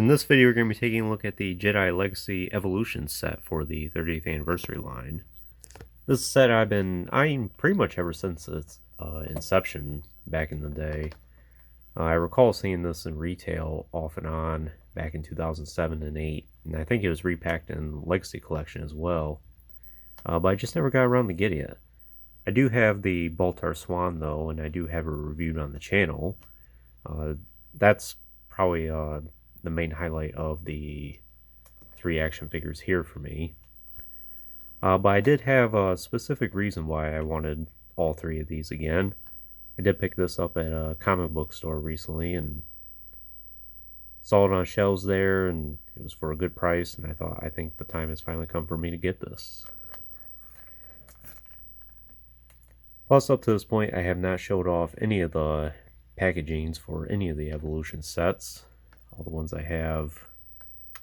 In this video, we're going to be taking a look at the Jedi Legacy Evolution set for the 30th anniversary line. This set I've been eyeing pretty much ever since its inception back in the day. I recall seeing this in retail off and on back in 2007 and 8, and I think it was repacked in Legacy Collection as well. But I just never got around to getting it. I do have the Baltar Swan though, and I do have it reviewed on the channel. That's probably the main highlight of the 3 action figures here for me. But I did have a specific reason why I wanted all 3 of these again. I did pick this up at a comic book store recently and saw it on shelves there, and it was for a good price, and I think the time has finally come for me to get this. Plus, up to this point, I have not showed off any of the packagings for any of the Evolution sets. All the ones I have,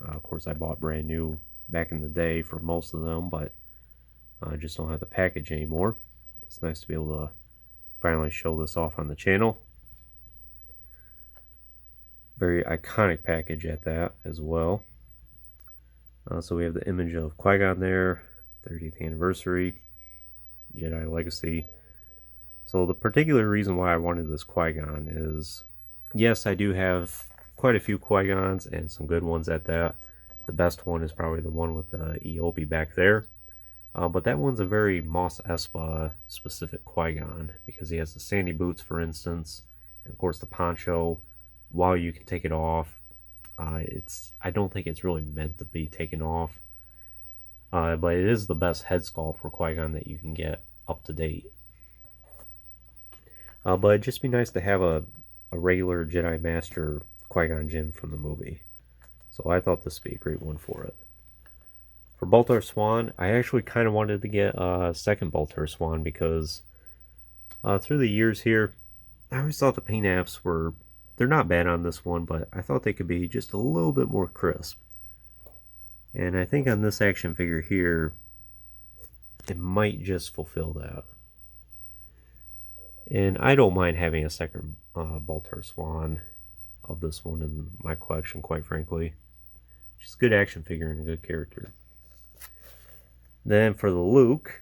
of course, I bought brand new back in the day for most of them, but I just don't have the package anymore. It's nice to be able to finally show this off on the channel. Very iconic package at that as well. So we have the image of Qui-Gon there, 30th anniversary, Jedi Legacy. So the particular reason why I wanted this Qui-Gon is, yes, I do have quite a few Qui-Gons and some good ones at that. The best one is probably the one with the Eobi back there. But that one's a very Mos Espa specific Qui-Gon because he has the sandy boots, for instance, and of course the poncho. While you can take it off, I don't think it's really meant to be taken off. But it is the best head sculpt for Qui-Gon that you can get up to date. But it'd just be nice to have a regular Jedi Master Qui-Gon Jin from the movie. So I thought this would be a great one for it. For Baltar Swan, I actually kind of wanted to get a second Baltar Swan because through the years here, I always thought the paint apps they're not bad on this one, but I thought they could be just a little bit more crisp. And I think on this action figure here, it might just fulfill that. And I don't mind having a second Baltar Swan of this one in my collection, quite frankly. Just a good action figure and a good character. Then for the Luke,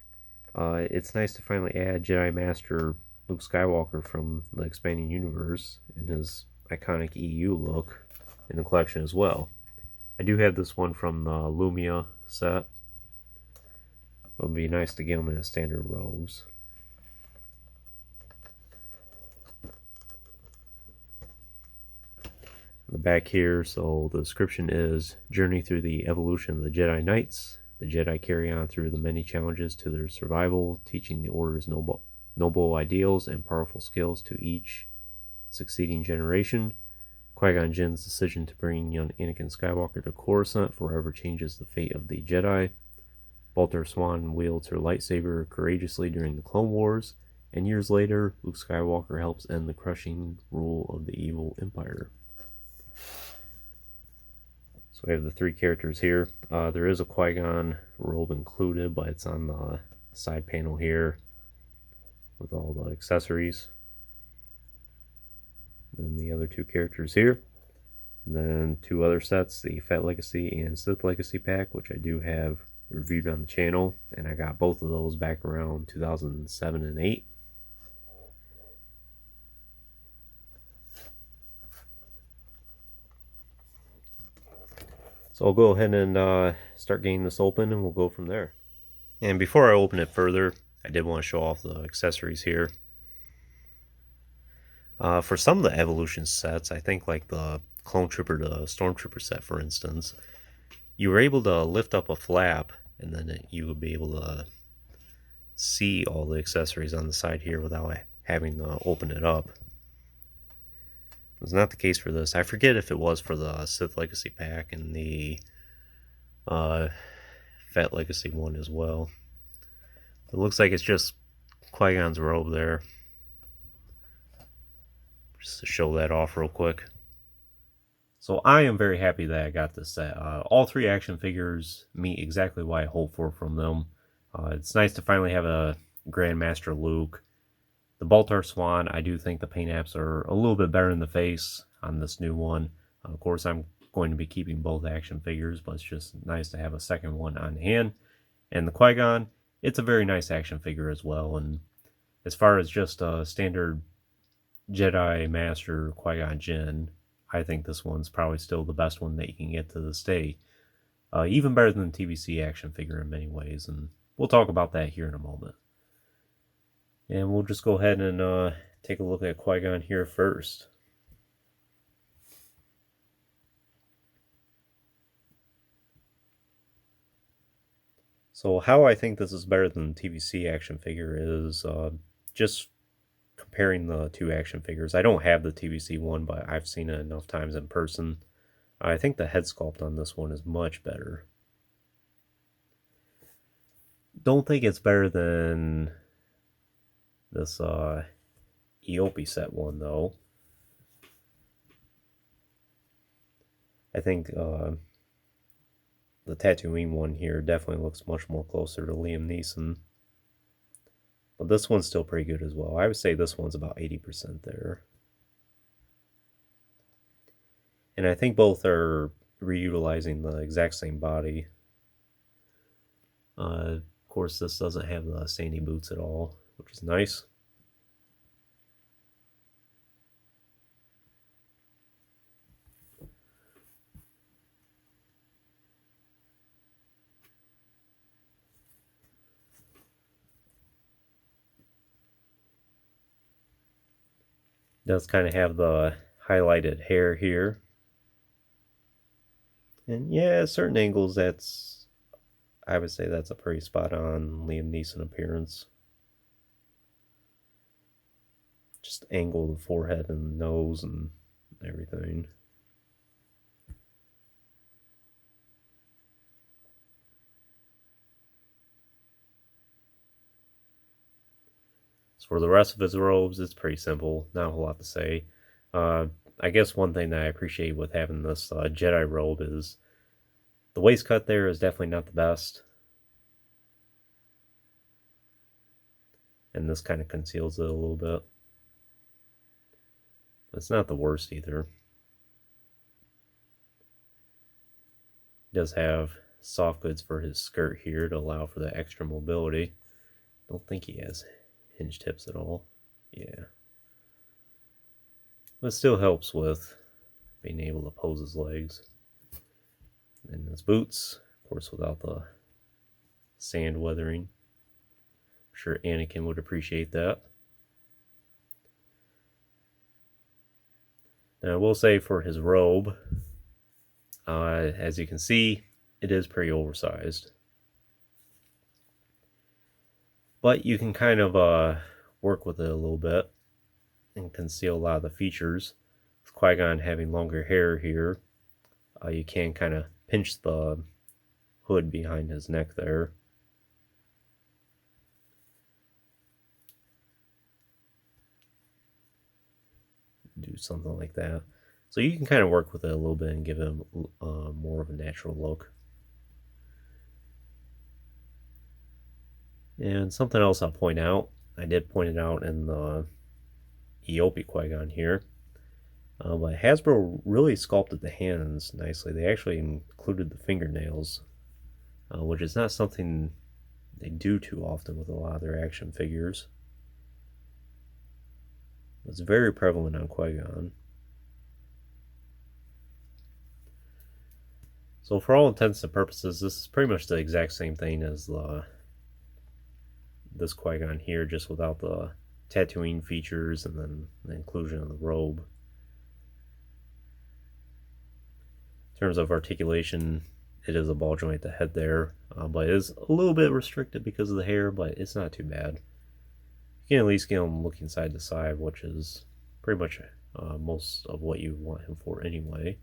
it's nice to finally add Jedi Master Luke Skywalker from the expanding universe in his iconic EU look in the collection as well. I do have this one from the Lumia set, but it would be nice to get him in his standard robes. The back here, so the description is: journey through the evolution of the Jedi Knights. The Jedi carry on through the many challenges to their survival, teaching the Order's noble ideals and powerful skills to each succeeding generation. Qui-Gon Jinn's decision to bring young Anakin Skywalker to Coruscant forever changes the fate of the Jedi. Baltar Swan wields her lightsaber courageously during the Clone Wars, and years later, Luke Skywalker helps end the crushing rule of the evil Empire. So we have the 3 characters here. There is a Qui-Gon robe included, but it's on the side panel here with all the accessories. Then the other 2 characters here. And then 2 other sets, the Fett Legacy and Sith Legacy pack, which I do have reviewed on the channel. And I got both of those back around 2007 and 8. So I'll go ahead and start getting this open, and we'll go from there. And before I open it further, I did want to show off the accessories here. For some of the Evolution sets, I think like the Clone Trooper to Stormtrooper set, for instance, you were able to lift up a flap, and then you would be able to see all the accessories on the side here without having to open it up. It was not the case for this. I forget if it was for the Sith Legacy pack and the Fett Legacy one as well. It looks like it's just Qui-Gon's robe there. Just to show that off real quick. So I am very happy that I got this set. All 3 action figures meet exactly what I hope for from them. It's nice to finally have a Grandmaster Luke. The Baltar Swan, I do think the paint apps are a little bit better in the face on this new one. Of course, I'm going to be keeping both action figures, but it's just nice to have a second one on hand. And the Qui-Gon, it's a very nice action figure as well. And as far as just a standard Jedi Master Qui-Gon Jin, I think this one's probably still the best one that you can get to this day. Even better than the TVC action figure in many ways, and we'll talk about that here in a moment. And we'll just go ahead and take a look at Qui-Gon here first. So how I think this is better than the TVC action figure is just comparing the two action figures. I don't have the TVC one, but I've seen it enough times in person. I think the head sculpt on this one is much better. Don't think it's better than this Eope set one, though. I think the Tatooine one here definitely looks much more closer to Liam Neeson. But this one's still pretty good as well. I would say this one's about 80% there. And I think both are reutilizing the exact same body. Of course, this doesn't have the sandy boots at all, which is nice. Does kind of have the highlighted hair here. And yeah, at certain angles, I would say that's a pretty spot on Liam Neeson appearance. Just angle the forehead and nose and everything. So for the rest of his robes, it's pretty simple. Not a whole lot to say. I guess one thing that I appreciate with having this Jedi robe is the waist cut there is definitely not the best. And this kind of conceals it a little bit. It's not the worst either. He does have soft goods for his skirt here to allow for the extra mobility. Don't think he has hinge tips at all. Yeah. But it still helps with being able to pose his legs. And his boots, of course, without the sand weathering. I'm sure Anakin would appreciate that. Now, I will say for his robe, as you can see, it is pretty oversized. But you can kind of work with it a little bit and conceal a lot of the features. With Qui-Gon having longer hair here, you can kind of pinch the hood behind his neck there. Do something like that. So you can kind of work with it a little bit and give him more of a natural look. And something else I'll point out, I did point it out in the Eope Qui-Gon here, but Hasbro really sculpted the hands nicely. They actually included the fingernails, which is not something they do too often with a lot of their action figures. It's very prevalent on Qui-Gon. So for all intents and purposes, this is pretty much the exact same thing as this Qui-Gon here, just without the Tatooine features and then the inclusion of the robe. In terms of articulation, it is a ball joint at the head there, but it is a little bit restricted because of the hair, but it's not too bad. You can at least get him looking side to side, which is pretty much most of what you want him for anyway.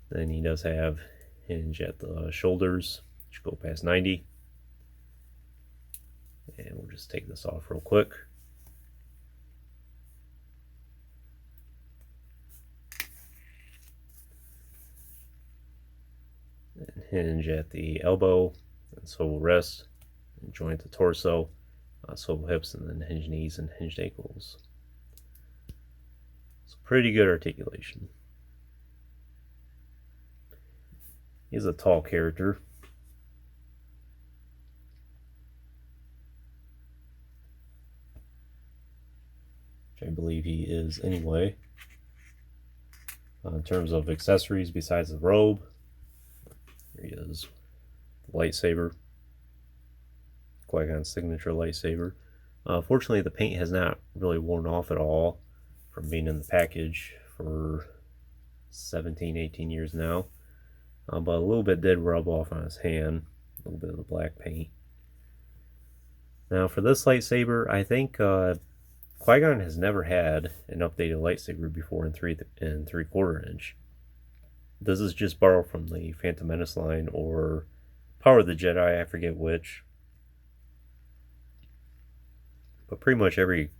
Then he does have hinge at the shoulders, which go past 90. And we'll just take this off real quick. And hinge at the elbow, and swivel wrist, and joint the torso, swivel hips, and then hinge knees and hinged ankles. So pretty good articulation. He's a tall character. Which I believe he is anyway. In terms of accessories besides the robe, here he is. The lightsaber. Qui-Gon's signature lightsaber. Fortunately, the paint has not really worn off at all from being in the package for 17, 18 years now. But a little bit did rub off on his hand. A little bit of the black paint. Now for this lightsaber, I think Qui-Gon has never had an updated lightsaber before in 3/4 inch. This is just borrowed from the Phantom Menace line or Power of the Jedi, I forget which. But pretty much every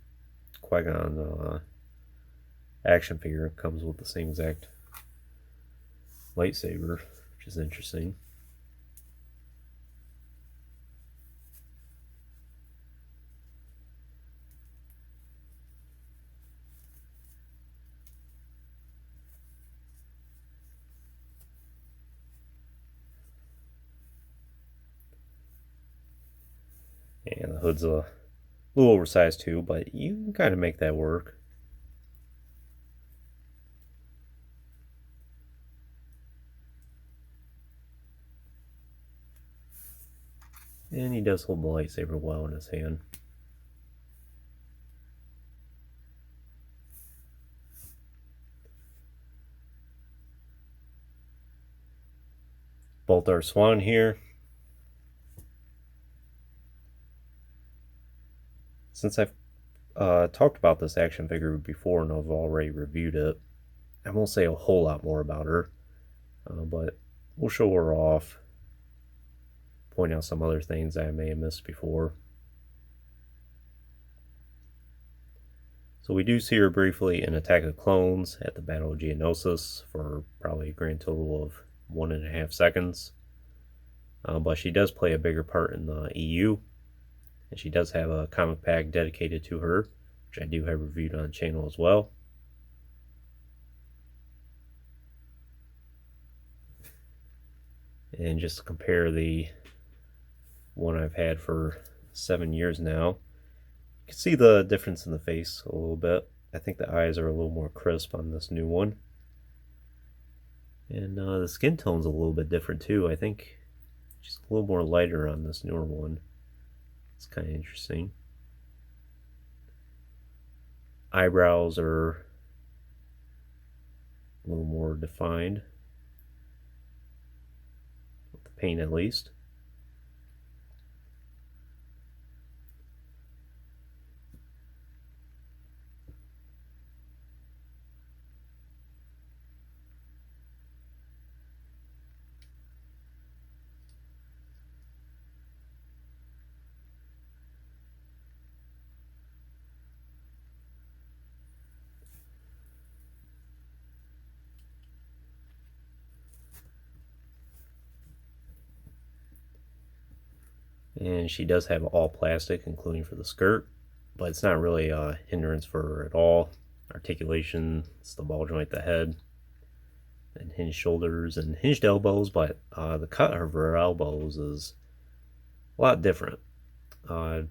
Qui-Gon action figure comes with the same exact lightsaber, which is interesting. And the hood's a little oversized too, but you can kind of make that work. And he does hold the lightsaber well in his hand. Bolt our Swan here. Since I've talked about this action figure before and I've already reviewed it, I won't say a whole lot more about her, but we'll show her off, point out some other things I may have missed before. So we do see her briefly in Attack of Clones at the Battle of Geonosis for probably a grand total of 1.5 seconds. But she does play a bigger part in the EU. And she does have a comic pack dedicated to her, which I do have reviewed on the channel as well. And just to compare the one I've had for 7 years now, you can see the difference in the face a little bit. I think the eyes are a little more crisp on this new one. And the skin tone's a little bit different too. I think she's a little more lighter on this newer one. It's kind of interesting. Eyebrows are a little more defined, with the paint at least. And she does have all plastic, including for the skirt, but it's not really a hindrance for her at all. Articulation, it's the ball joint, the head, and hinged shoulders and hinged elbows, but the cut of her elbows is a lot different. Kind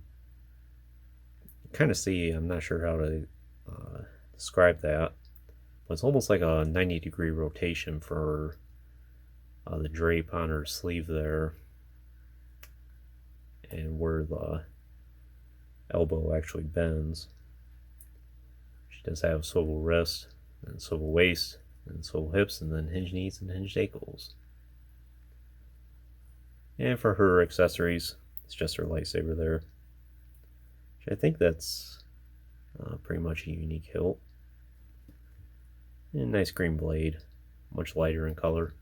of see, I'm not sure how to describe that, but it's almost like a 90-degree rotation for the drape on her sleeve there, and where the elbow actually bends. She does have swivel wrist and swivel waist and swivel hips and then hinged knees and hinged ankles. And for her accessories, it's just her lightsaber there. I think that's pretty much a unique hilt. And nice green blade, much lighter in color,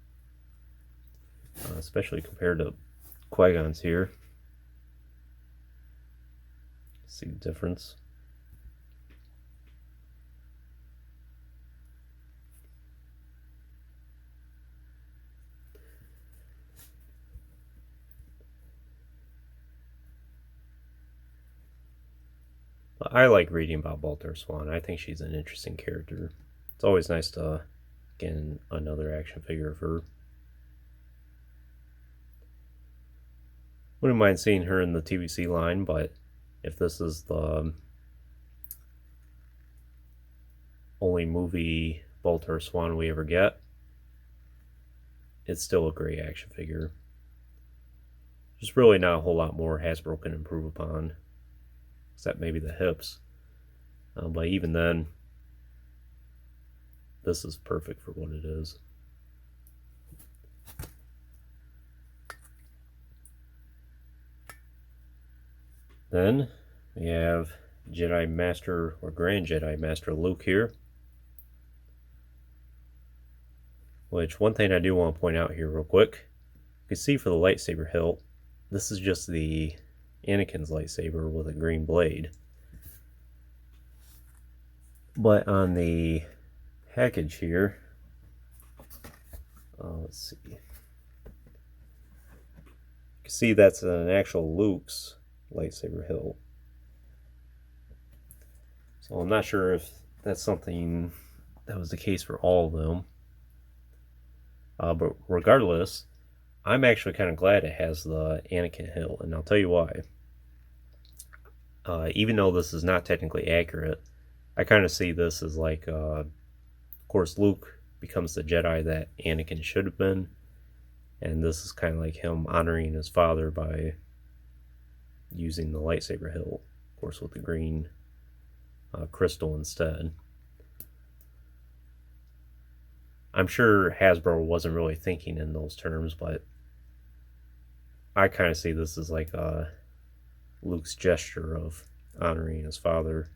especially compared to Qui-Gon's here. See the difference. But I like reading about Baltar Swan. I think she's an interesting character. It's always nice to get another action figure of her. Wouldn't mind seeing her in the TVC line, but if this is the only movie Bolt or Swan we ever get, it's still a great action figure. There's really not a whole lot more Hasbro can improve upon, except maybe the hips. But even then, this is perfect for what it is. Then we have Jedi Master or Grand Jedi Master Luke here. Which, one thing I do want to point out here real quick, you can see for the lightsaber hilt, this is just the Anakin's lightsaber with a green blade. But on the package here, let's see, you can see that's an actual Luke's lightsaber hilt. So I'm not sure if that's something that was the case for all of them. But regardless, I'm actually kind of glad it has the Anakin hilt, and I'll tell you why. Even though this is not technically accurate, I kind of see this as like, of course, Luke becomes the Jedi that Anakin should have been, and this is kind of like him honoring his father by using the lightsaber hilt, of course, with the green crystal instead. I'm sure Hasbro wasn't really thinking in those terms, but I kind of see this as like Luke's gesture of honoring his father.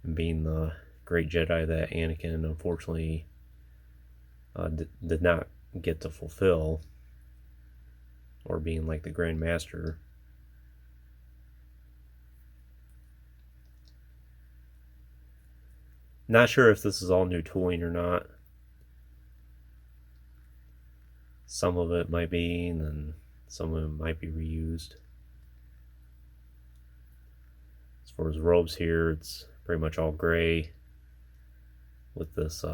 And being the great Jedi that Anakin unfortunately did not get to fulfill, or being like the Grand Master. Not sure if this is all new tooling or not. Some of it might be, and then some of it might be reused. As far as robes here, it's pretty much all gray with this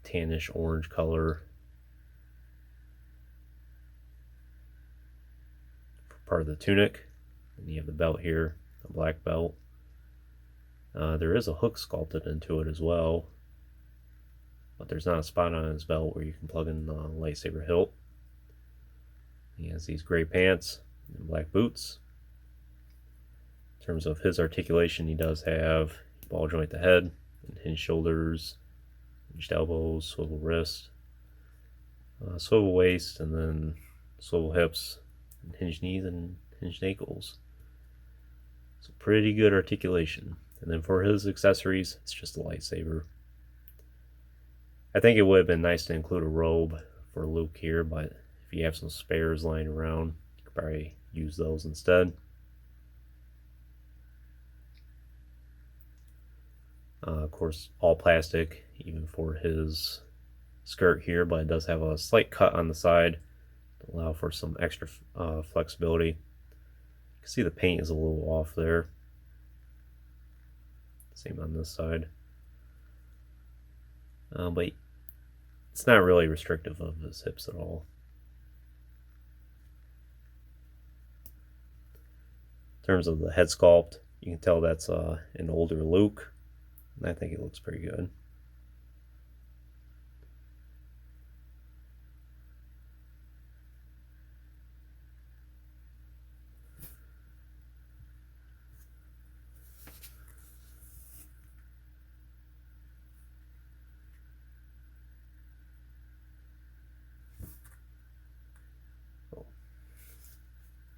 tannish orange color for part of the tunic. And you have the belt here, the black belt. There is a hook sculpted into it as well, but there's not a spot on his belt where you can plug in the lightsaber hilt. He has these gray pants and black boots. In terms of his articulation, he does have ball joint the head, and hinged shoulders, hinged elbows, swivel wrist, swivel waist, and then swivel hips, and hinged knees, and hinged ankles. So pretty good articulation. And then for his accessories, it's just a lightsaber. I think it would have been nice to include a robe for Luke here, but if you have some spares lying around, you could probably use those instead. Of course, all plastic, even for his skirt here, but it does have a slight cut on the side to allow for some extra flexibility. You can see the paint is a little off there. Same on this side. But it's not really restrictive of his hips at all. In terms of the head sculpt, you can tell that's an older Luke. And I think it looks pretty good.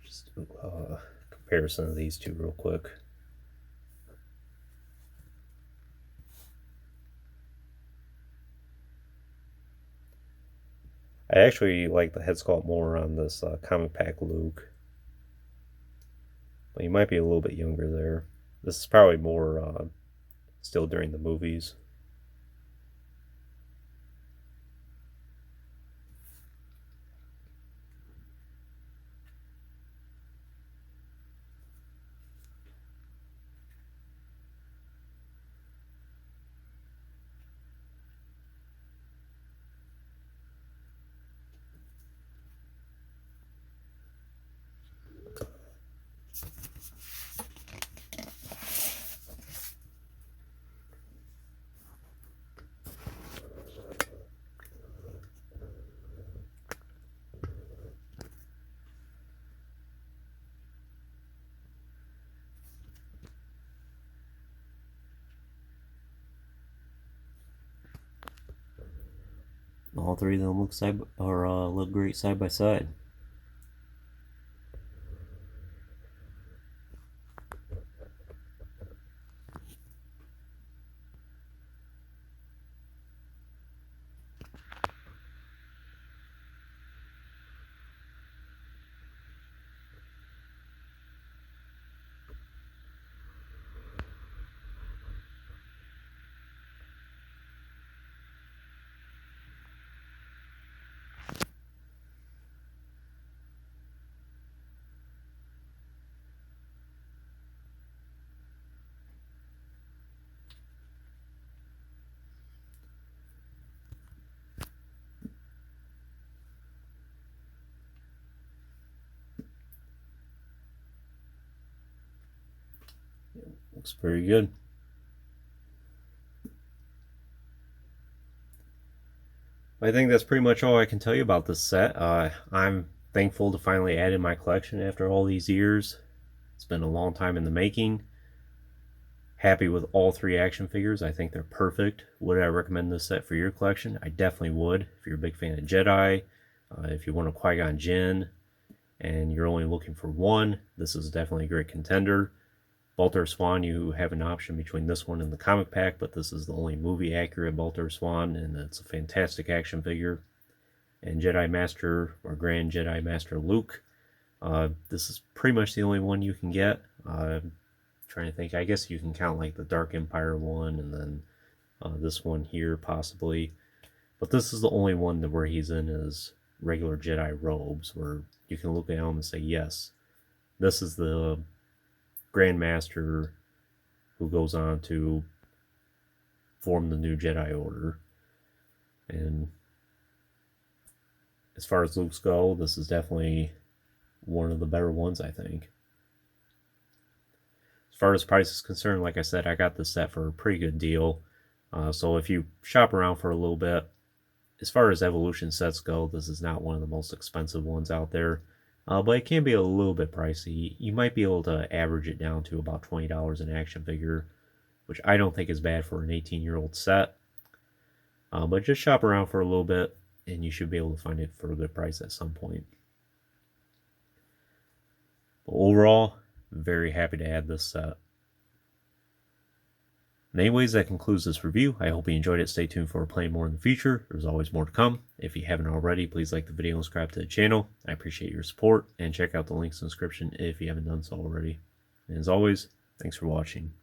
Just do a comparison of these two real quick. I actually like the head sculpt more on this comic pack Luke. But he might be a little bit younger there. This is probably more still during the movies. All three of them look great side by side. Looks very good. I think that's pretty much all I can tell you about this set. I'm thankful to finally add in my collection after all these years. It's been a long time in the making. Happy with all three action figures. I think they're perfect. Would I recommend this set for your collection? I definitely would. If you're a big fan of Jedi, if you want a Qui-Gon Jin, and you're only looking for one, this is definitely a great contender. Baltar Swan, you have an option between this one and the comic pack, but this is the only movie accurate Baltar Swan, and it's a fantastic action figure. And Jedi Master, or Grand Jedi Master Luke, this is pretty much the only one you can get. Trying to think, I guess you can count like the Dark Empire one, and then this one here possibly. But this is the only one where he's in his regular Jedi robes, where you can look at him and say, yes, this is the Grand Master who goes on to form the new Jedi Order. And as far as Luke's go, this is definitely one of the better ones, I think. As far as price is concerned, like I said, I got this set for a pretty good deal. So if you shop around for a little bit, as far as Evolution sets go, this is not one of the most expensive ones out there. But it can be a little bit pricey. You might be able to average it down to about $20 an action figure, which I don't think is bad for an 18-year-old set. But just shop around for a little bit, and you should be able to find it for a good price at some point. But overall, very happy to add this set. And anyways, that concludes this review. I hope you enjoyed it. Stay tuned for playing more in the future. There's always more to come. If you haven't already, please like the video and subscribe to the channel. I appreciate your support, and check out the links in the description if you haven't done so already. And as always, thanks for watching.